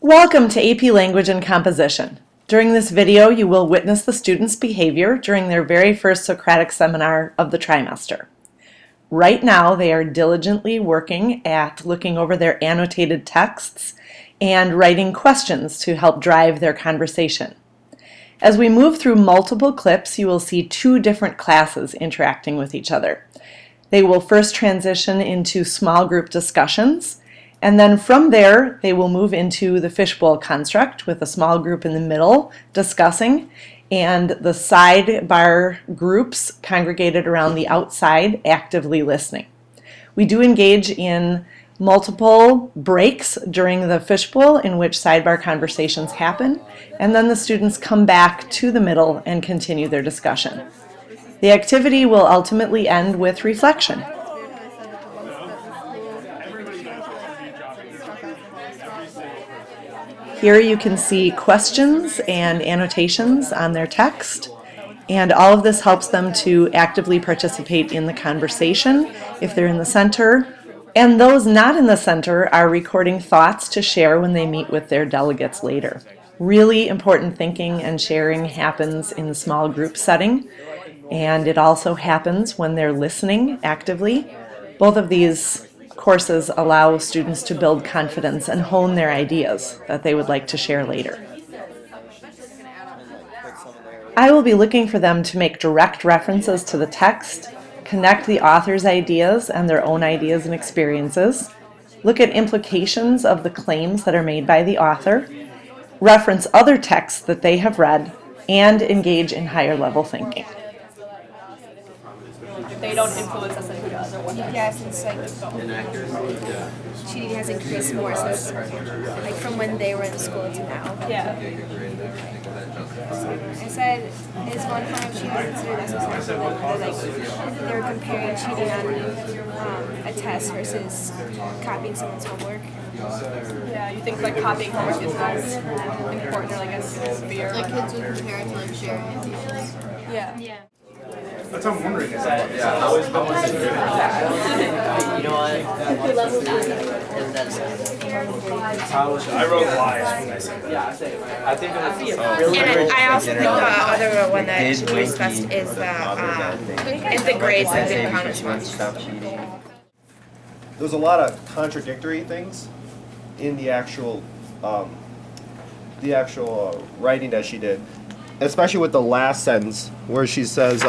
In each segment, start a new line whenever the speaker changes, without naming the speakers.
Welcome to AP Language and Composition. During this video, you will witness the students' behavior during their very first Socratic Seminar of the trimester. Right now, they are diligently working at looking over their annotated texts and writing questions to help drive their conversation. As we move through multiple clips, you will see two different classes interacting with each other. They will first transition into small group discussions, and then from there, they will move into the fishbowl construct with a small group in the middle discussing, and the sidebar groups congregated around the outside actively listening. We do engage in multiple breaks during the fishbowl in which sidebar conversations happen, and then the students come back to the middle and continue their discussion. The activity will ultimately end with reflection. Here you can see questions and annotations on their text, and all of this helps them to actively participate in the conversation if they're in the center, and those not in the center are recording thoughts to share when they meet with their delegates later. Really important thinking and sharing happens in the small group setting, and it also happens when they're listening actively. Both of these courses allow students to build confidence and hone their ideas that they would like to share later. I will be looking for them to make direct references to the text, connect the author's ideas and their own ideas and experiences, look at implications of the claims that are made by the author, reference other texts that they have read, and engage in higher level thinking.
They don't influence us like who does or what does.
Yeah, since cheating has increased more since like from when they were in school to now.
Yeah.
I said, is one form of cheating considered necessary? Like they were comparing cheating on a test versus copying someone's homework.
Yeah, you think like copying homework is as important or like as severe?
Like kids would compare it to like sharing ideas.
Yeah.
Yeah.
That's what I'm wondering. Is that
You know what?
I wrote lies when I said that.
I think it was really
And
great.
I also think the other one that should be discussed is that if the grades have been count as much.
There's a lot of contradictory things in the actual writing that she did, especially with the last sentence where she says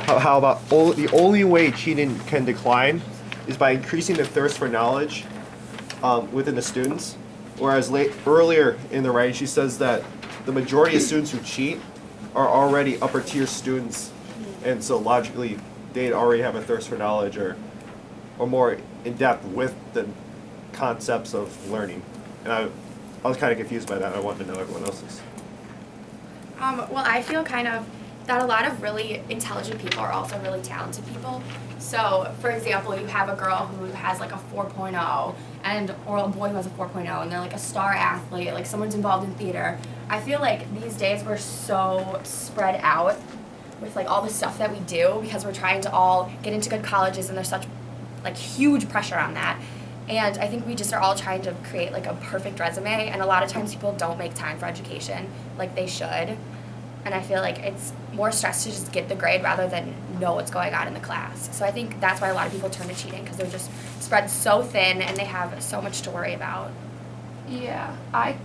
how about the only way cheating can decline is by increasing the thirst for knowledge within the students, whereas earlier in the writing she says that the majority of students who cheat are already upper tier students, and so logically they'd already have a thirst for knowledge or more in depth with the concepts of learning. And I was kind of confused by that. I wanted to know everyone else's.
Well, I feel kind of that a lot of really intelligent people are also really talented people. So, for example, you have a girl who has like a 4.0 or a boy who has a 4.0 and they're like a star athlete, like someone's involved in theater. I feel like these days we're so spread out with like all the stuff that we do because we're trying to all get into good colleges and there's such like huge pressure on that. And I think we just are all trying to create like a perfect resume, and a lot of times people don't make time for education like they should. And I feel like it's more stress to just get the grade rather than know what's going on in the class. So I think that's why a lot of people turn to cheating, because they're just spread so thin and they have so much to worry about.
Yeah, I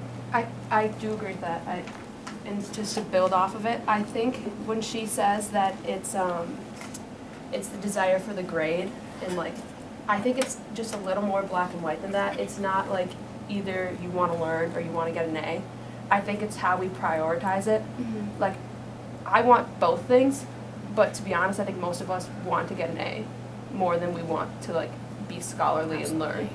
do agree with that. And just to build off of it, I think when she says that it's the desire for the grade, and like I think it's just a little more black and white than that. It's not like either you want to learn or you want to get an A. I think it's how we prioritize it.
Mm-hmm.
Like, I want both things, but to be honest, I think most of us want to get an A more than we want to like be scholarly and learn.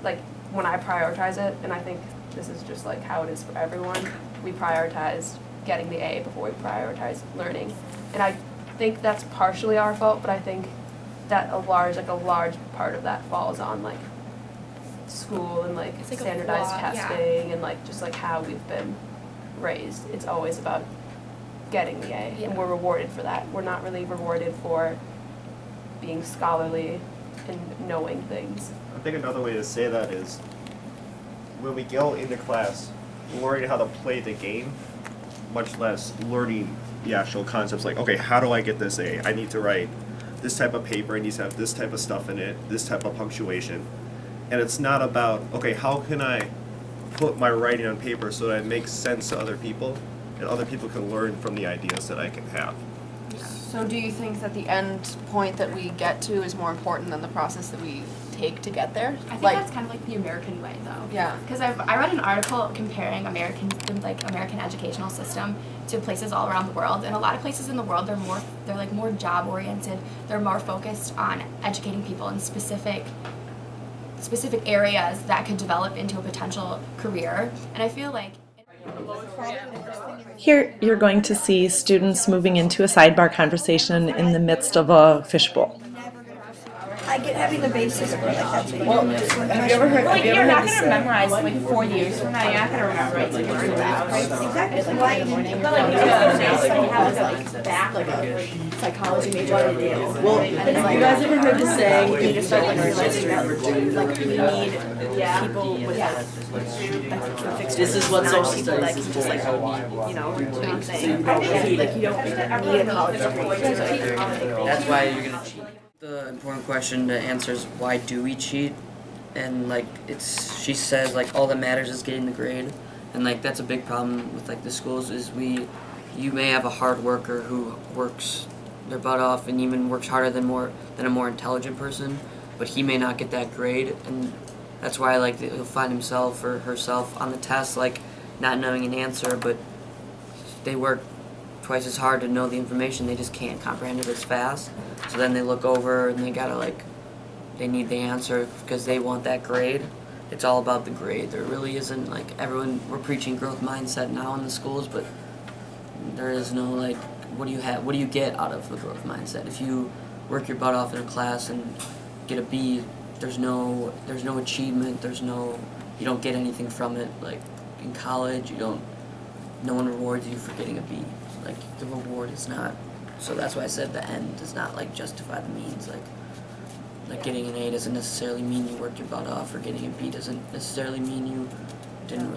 Like when I prioritize it, and I think this is just like how it is for everyone, we prioritize getting the A before we prioritize learning. And I think that's partially our fault, but I think that a large part of that falls on like school and like
It's like a
standardized
flaw, yeah.
testing and like just like how we've been raised. It's always about getting the A,
Yeah.
and we're rewarded for that. We're not really rewarded for being scholarly and knowing things.
I think another way to say that is when we go into class, learning how to play the game, much less learning the actual concepts. Like, okay, how do I get this A? I need to write this type of paper. I need to have this type of stuff in it, this type of punctuation. And it's not about, okay, how can I put my writing on paper so that it makes sense to other people and other people can learn from the ideas that I can have.
So do you think that the end point that we get to is more important than the process that we take to get there?
I think that's kind of like the American way, though.
Yeah.
Because I read an article comparing the American educational system to places all around the world, and a lot of places in the world they're like more job oriented. They're more focused on educating people in specific areas that could develop into a potential career. And I feel like
Here, you're going to see students moving into a sidebar conversation in the midst of a fishbowl.
I get having the basis for like that's what
Well, have you ever heard? Like, you're not gonna memorize like 4 years from now. You're not gonna remember it. Like, you're
exactly. It's like why you need to
but like, have back like a
Psychology major.
well.
And
Have you guys ever heard the saying? You just start like realizing that
like we need people with like
this is what social
people that
studies
can
is
just like
for.
you know what I'm saying. Like you don't need a college degree.
That's why you're gonna cheat. The important question to answer is why do we cheat? And like she says like all that matters is getting the grade, and like that's a big problem with like the schools is you may have a hard worker who works their butt off and even works harder than a more intelligent person, but he may not get that grade, and that's why like he'll find himself or herself on the test like not knowing an answer, but they work twice as hard to know the information, they just can't comprehend it as fast. So then they look over and they need the answer because they want that grade. It's all about the grade. There really isn't we're preaching growth mindset now in the schools, but there is no what do you get out of the growth mindset? If you work your butt off in a class and get a B, there's no achievement, you don't get anything from it. Like in college, no one rewards you for getting a B. Like the reward is not, so that's why I said the end does not justify the means. Like getting an A doesn't necessarily mean you worked your butt off, or getting a B doesn't necessarily mean you didn't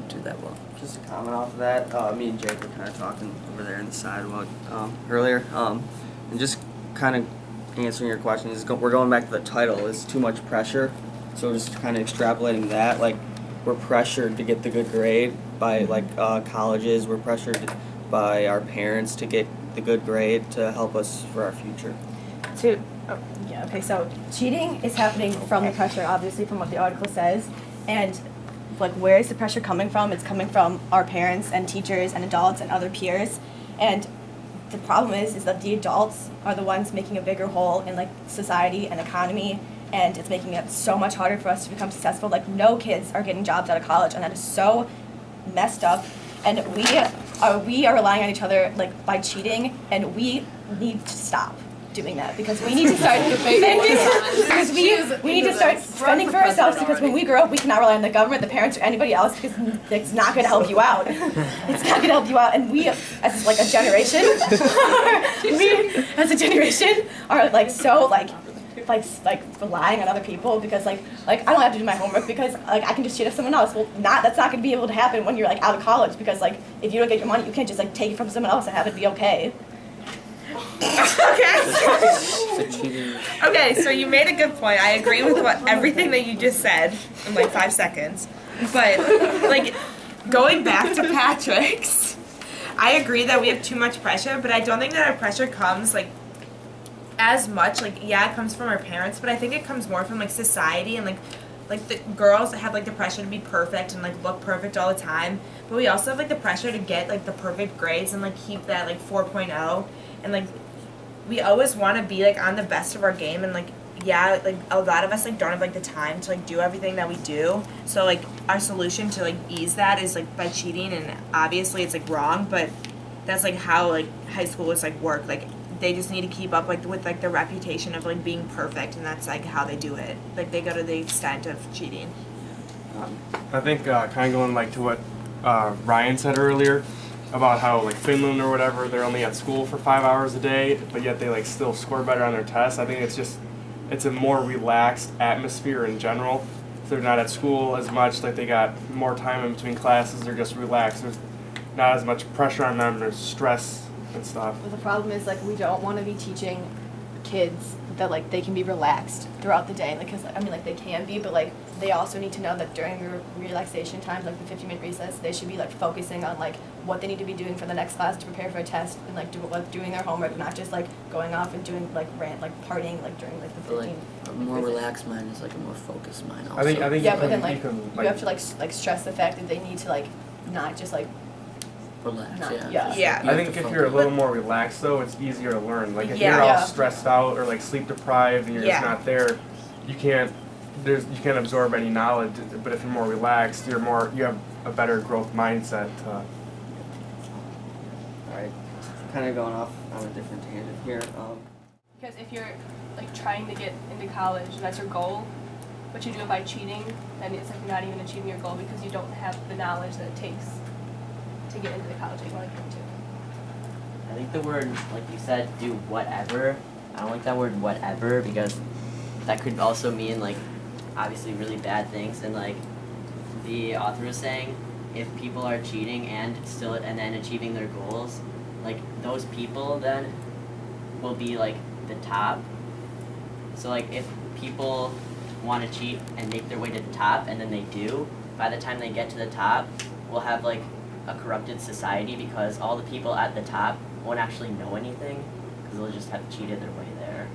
do that well.
Just to comment off of that, me and Jake were kind of talking over there in the sidewalk earlier, and just kind of answering your question we're going back to the title. It's too much pressure, so just kind of extrapolating that. Like we're pressured to get the good grade by colleges. We're pressured by our parents to get the good grade to help us for our future.
So cheating is happening from the pressure, obviously, from what the article says. And where is the pressure coming from? It's coming from our parents and teachers and adults and other peers. And the problem is that the adults are the ones making a bigger hole in society and economy, and it's making it so much harder for us to become successful. No kids are getting jobs out of college, and that is so messed up. And we are relying on each other by cheating, and we need to stop doing that because we need to start because we need to start spending for ourselves, because when we grow up we cannot rely on the government, the parents, or anybody else, because it's not going to help you out. It's not going to help you out, and we as a generation are so relying on other people because I don't have to do my homework because I can just cheat off someone else. Well, that's not going to be able to happen when you're out of college, because if you don't get your money, you can't just take it from someone else and have it be okay.
Okay, so you made a good point. I agree with everything that you just said in 5 seconds. But going back to Patrick's, I agree that we have too much pressure, but I don't think that our pressure comes as much. It comes from our parents, but I think it comes more from society and the girls have the pressure to be perfect and look perfect all the time, but we also have the pressure to get the perfect grades and keep that 4.0, and we always want to be on the best of our game, and a lot of us don't have the time to do everything that we do. So our solution to ease that is by cheating, and obviously it's wrong, but that's how high schoolers work. They just need to keep up with the reputation of being perfect, and that's how they do it. They go to the extent of cheating.
I think kind of going to what Ryan said earlier about how Finland or whatever, they're only at school for 5 hours a day, but yet they still score better on their tests. I think it's a more relaxed atmosphere in general they're not at school as much, like they got more time in between classes, they're just relaxed. There's not as much pressure on them, there's stress and stuff.
But the problem is, like, we don't want to be teaching kids that, like, they can be relaxed throughout the day. Because, I mean, like, they can be, but, like, they also need to know that during their relaxation times, like the 15-minute recess, they should be, like, focusing on, like, what they need to be doing for the next class to prepare for a test and, like, doing their homework, not just, like, going off and doing, like, partying, like, during, like, the
But,
15
a more relaxed mind is like a more focused mind also.
I think
yeah,
you
but
can,
then, like,
you can,
you have to, like stress the fact that they need to, like, not just, like,
relax,
not,
yeah.
Yeah.
I think if you're a little more relaxed though, it's easier to learn. Like if
Yeah.
you're all
Yeah.
stressed out or like sleep deprived and you're
Yeah.
just not there, you can't absorb any knowledge. But if you're more relaxed, you have a better growth mindset.
Alright, kind of going off on a different tangent here.
Because if you're like trying to get into college and that's your goal, but you do it by cheating, then it's like you're not even achieving your goal because you don't have the knowledge that it takes to get into the college that you want to go to.
I think the word, like you said, do whatever. I don't like that word whatever because that could also mean like obviously really bad things. And like the author was saying, if people are cheating and then achieving their goals, like those people then will be like the top. So like if people want to cheat and make their way to the top and then they do, by the time they get to the top, we'll have like a corrupted society because all the people at the top won't actually know anything because they'll just have cheated their way there.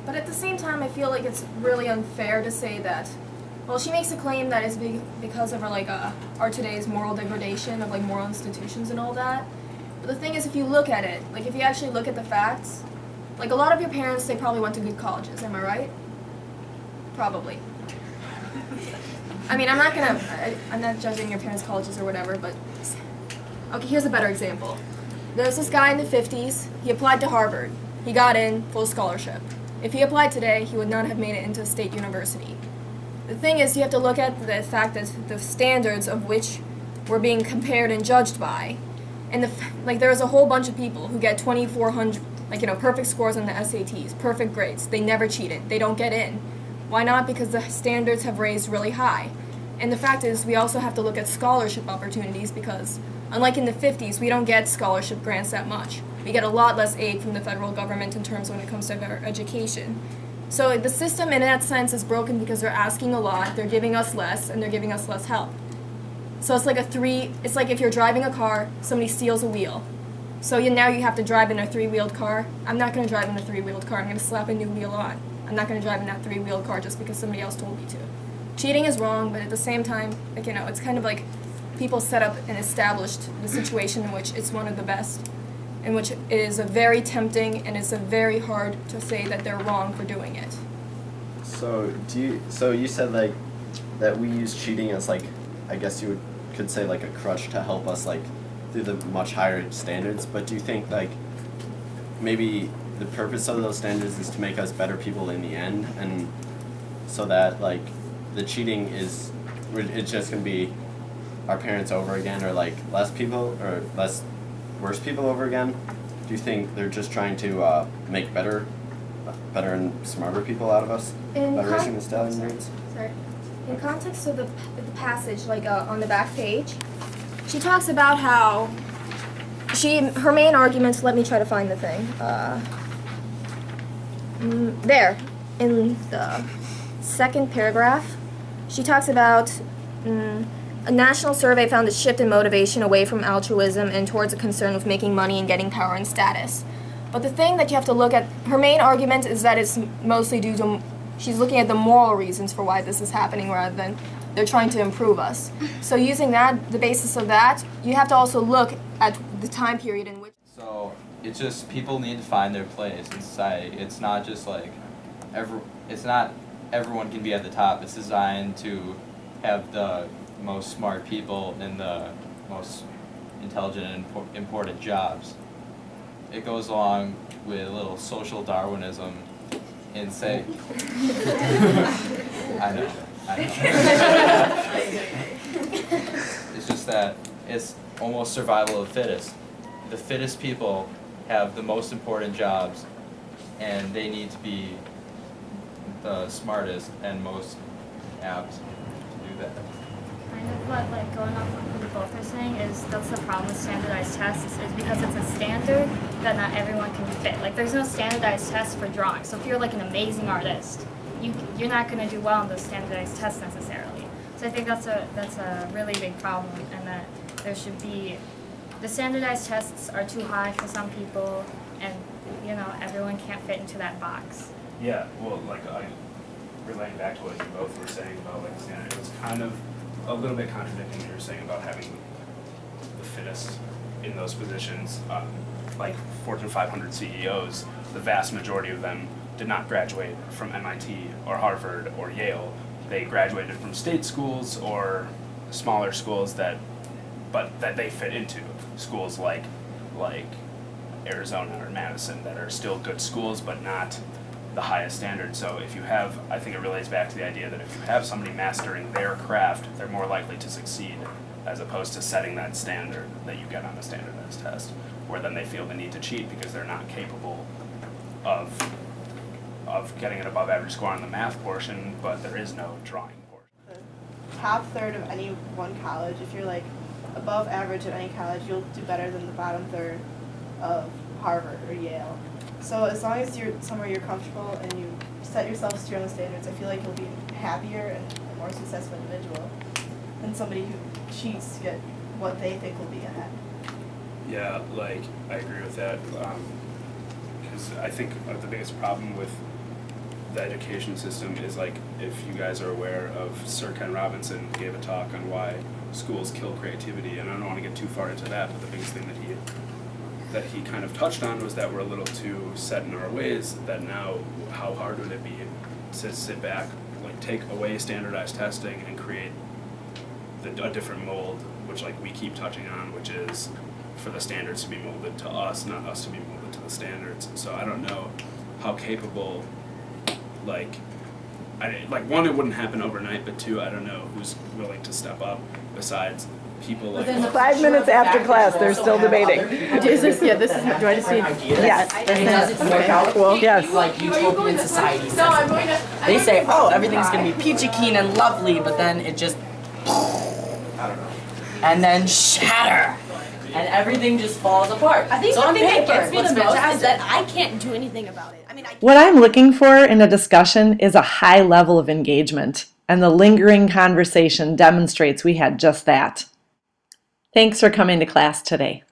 But at the same time, I feel like it's really unfair to say that. Well, she makes a claim that it's because of our today's moral degradation of like moral institutions and all that. But the thing is, if you look at it, like if you actually look at the facts, like a lot of your parents, they probably went to good colleges. Am I right? Probably. I mean, I'm not judging your parents' colleges or whatever, but okay, here's a better example. There's this guy in the 50s, he applied to Harvard. He got in, full scholarship. If he applied today, he would not have made it into a state university. The thing is, you have to look at the fact that the standards of which we're being compared and judged by, and there was a whole bunch of people who get 2,400, perfect scores on the SATs, perfect grades. They never cheated. They don't get in. Why not? Because the standards have raised really high. And the fact is, we also have to look at scholarship opportunities because, unlike in the 50s, we don't get scholarship grants that much. We get a lot less aid from the federal government in terms when it comes to our education. So the system in that sense is broken because they're asking a lot, they're giving us less, and they're giving us less help. So it's like if you're driving a car, somebody steals a wheel. So now you have to drive in a 3-wheeled car. I'm not going to drive in a 3-wheeled car, I'm going to slap a new wheel on. I'm not going to drive in that 3-wheeled car just because somebody else told me to. Cheating is wrong, but at the same time, it's kind of like people set up and established the situation in which it's one of the best, in which it is a very tempting and it's a very hard to say that they're wrong for doing it.
So you said like that we use cheating as like, I guess you could say like a crutch to help us like through the much higher standards, but do you think like maybe the purpose of those standards is to make us better people in the end, and so that like the cheating it's just gonna be our parents over again, or like less worse people over again? Do you think they're just trying to make better and smarter people out of us by raising the standards?
Sorry. In context of the passage, on the back page, she talks about how her main argument. Let me try to find the thing. There, in the second paragraph, she talks about a national survey found a shift in motivation away from altruism and towards a concern with making money and getting power and status. But the thing that you have to look at, her main argument is that it's mostly due to, she's looking at the moral reasons for why this is happening rather than they're trying to improve us. So using that, the basis of that, you have to also look at the time period in which.
So it's just people need to find their place in society. It's not just like it's not everyone can be at the top. It's designed to have the most smart people in the most intelligent and important jobs. It goes along with a little social Darwinism and say, I know. It's just that it's almost survival of the fittest. The fittest people have the most important jobs, and they need to be the smartest and most apt to do that.
Kind of what, like, going off of what you both are saying is that's the problem with standardized tests is because it's a standard that not everyone can fit. Like, there's no standardized test for drawing. So if you're like an amazing artist, you're not going to do well on those standardized tests necessarily. So I think that's a really big problem, and that there should be, the standardized tests are too high for some people, and you know everyone can't fit into that box.
Yeah, well, like relating back to what you both were saying about like standard, it was kind of a little bit contradicting what you were saying about having the fittest in those positions. Like Fortune 500 CEOs, the vast majority of them did not graduate from MIT or Harvard or Yale. They graduated from state schools or smaller schools that they fit into schools like Arizona or Madison that are still good schools but not the highest standard. So if you have, I think it relates back to the idea that if you have somebody mastering their craft, they're more likely to succeed as opposed to setting that standard that you get on a standardized test, where then they feel the need to cheat because they're not capable of getting an above average score on the math portion, but there is no drawing portion.
The top third of any one college, if you're like above average at any college, you'll do better than the bottom third of Harvard or Yale. So as long as you're somewhere you're comfortable and you set yourselves to your own standards, I feel like you'll be a happier and a more successful individual than somebody who cheats to get what they think will be ahead.
Yeah, like I agree with that, because I think the biggest problem with the education system is, like, if you guys are aware of Sir Ken Robinson gave a talk on why schools kill creativity, and I don't want to get too far into that, but the biggest thing that he kind of touched on was that we're a little too set in our ways, that now how hard would it be to sit back, like take away standardized testing and create a different mold, which like we keep touching on, which is for the standards to be molded to us, not us to be molded to the standards. So I don't know how capable, like one, it wouldn't happen overnight, but two, I don't know who's willing to step up besides people like.
5 minutes after class, they're still debating.
Is this, yeah, this is, do I just see?
Yes.
It doesn't work out
Cool. Yes.
like utopian society says. They say, oh, everything's gonna be peachy keen and lovely, but then it just, and then shatter, and everything just falls apart.
I think
so
the
on
thing
paper,
that gets me
what's
the most
fantastic?
is that I can't do anything about it. I mean,
What I'm looking for in a discussion is a high level of engagement, and the lingering conversation demonstrates we had just that. Thanks for coming to class today.